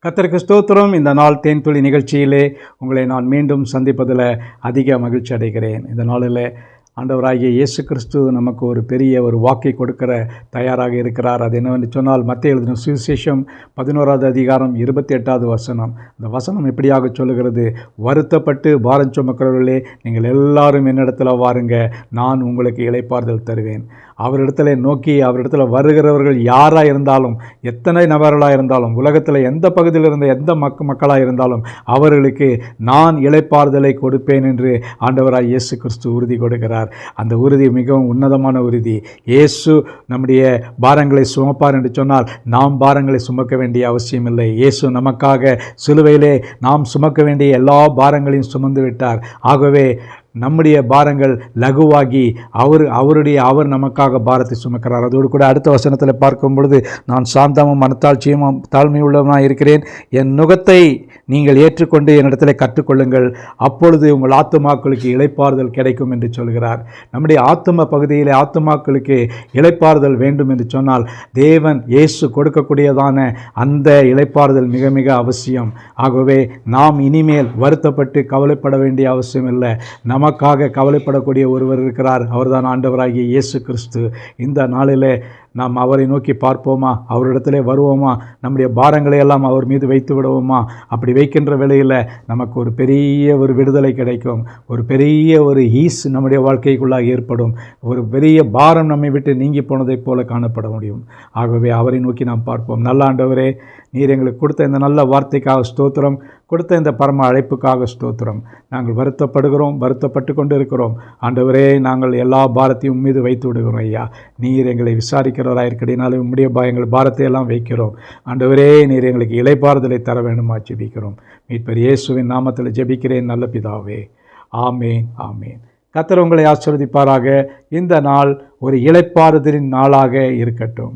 கர்த்தருக்கு ஸ்தோத்திரம். இந்த நாள் தேன்துளி நிகழ்ச்சியிலே உங்களை நான் மீண்டும் சந்திப்பதில் அதிக மகிழ்ச்சி அடைகிறேன். இந்த நாளில் ஆண்டவராகிய இயேசு கிறிஸ்து நமக்கு ஒரு பெரிய ஒரு வாக்கை கொடுக்கிற தயாராக இருக்கிறார். அது என்னவென்று சொன்னால், மத்தேயு எழுதின சுவிசேஷம் 11வது அதிகாரம் 28வது வசனம். அந்த வசனம் எப்படியாக சொல்லுகிறது, வருத்தப்பட்டு பாரம் சுமக்கிறவர்களே, நீங்கள் எல்லாரும் என்னிடத்தில் வாருங்க, நான் உங்களுக்கு இளைப்பாறுதல் தருவேன். அவரிடத்துல நோக்கி அவரிடத்தில் வருகிறவர்கள் யாராக இருந்தாலும், எத்தனை நபர்களாக இருந்தாலும், உலகத்தில் எந்த பகுதியில் இருந்த எந்த மக்களாக இருந்தாலும் அவர்களுக்கு நான் இளைப்பாறுதலை கொடுப்பேன் என்று ஆண்டவராய் இயேசு கிறிஸ்து உறுதி கொடுக்கிறார். அந்த உறுதி மிகவும் உன்னதமான உறுதி. இயேசு நம்முடைய பாரங்களை சுமப்பார் என்று சொன்னால் நாம் பாரங்களை சுமக்க வேண்டிய அவசியம் இல்லை. இயேசு நமக்காக சிலுவையிலே நாம் சுமக்க வேண்டிய எல்லா பாரங்களையும் சுமந்து விட்டார். ஆகவே நம்முடைய பாரங்கள் லகுவாகி அவர் நமக்காக பாரத்தை சுமக்கிறார். அதோடு கூட அடுத்த வசனத்தில் பார்க்கும் பொழுது, நான் சாந்தமும் மனத்தாட்சியும் தாழ்மையுள்ளவனாக இருக்கிறேன், என் நுகத்தை நீங்கள் ஏற்றுக்கொண்டு என்னிடத்தில் கற்றுக்கொள்ளுங்கள், அப்பொழுது உங்கள் ஆத்துமாக்களுக்கு இளைப்பாறுதல் கிடைக்கும் என்று சொல்கிறார். நம்முடைய ஆத்தும பகுதியில் ஆத்துமாக்களுக்கு இளைப்பாறுதல் வேண்டும் என்று சொன்னால் தேவன் இயேசு கொடுக்கக்கூடியதான அந்த இளைப்பாறுதல் மிக மிக அவசியம். ஆகவே நாம் இனிமேல் வருத்தப்பட்டு கவலைப்பட வேண்டிய அவசியம் இல்லை. நமக்காக கவலைப்படக்கூடிய ஒருவர் இருக்கிறார். அவர்தான் ஆண்டவராகிய இயேசு கிறிஸ்து. இந்த நாளிலே நாம் அவரை நோக்கி பார்ப்போமா? அவரிடத்திலே வருவோமா? நம்முடைய பாரங்களை எல்லாம் அவர் மீது வைத்து விடுவோமா? அப்படி வைக்கின்ற வேளையில் நமக்கு ஒரு பெரிய ஒரு விடுதலை கிடைக்கும். ஒரு பெரிய ஒரு ஈஸ் நம்முடைய வாழ்க்கைக்குள்ளாக ஏற்படும். ஒரு பெரிய பாரம் நம்மை விட்டு நீங்கி போனதைப் போல காணப்பட முடியும். ஆகவே அவரை நோக்கி நாம் பார்ப்போம். நல்ல ஆண்டவரே, நீர் எங்களுக்கு கொடுத்த இந்த நல்ல வார்த்தைக்காக ஸ்தோத்திரம், கொடுத்த இந்த பரம அழைப்புக்காக ஸ்தோத்திரம். நாங்கள் வருத்தப்பட்டு கொண்டு இருக்கிறோம் ஆண்டவரே. நாங்கள் எல்லா பாரத்தையும் மீது வைத்து விடுகிறோம் ஐயா. நீர் எங்களை விசாரிக்கிறவராயிருக்கிறதுனால உம்முடைய எங்கள் பாரத்தை எல்லாம் வைக்கிறோம் ஆண்டவரே. நீர் எங்களுக்கு இளைப்பாறுதலை தர வேண்டுமா ஜெபிக்கிறோம். மீட்பர் இயேசுவின் நாமத்தில் ஜெபிக்கிறேன் நல்ல பிதாவே, ஆமேன் ஆமேன். கர்த்தர் உங்களை ஆசீர்வதிப்பாராக. இந்த நாள் ஒரு இளைப்பாறுதலின் நாளாக இருக்கட்டும்.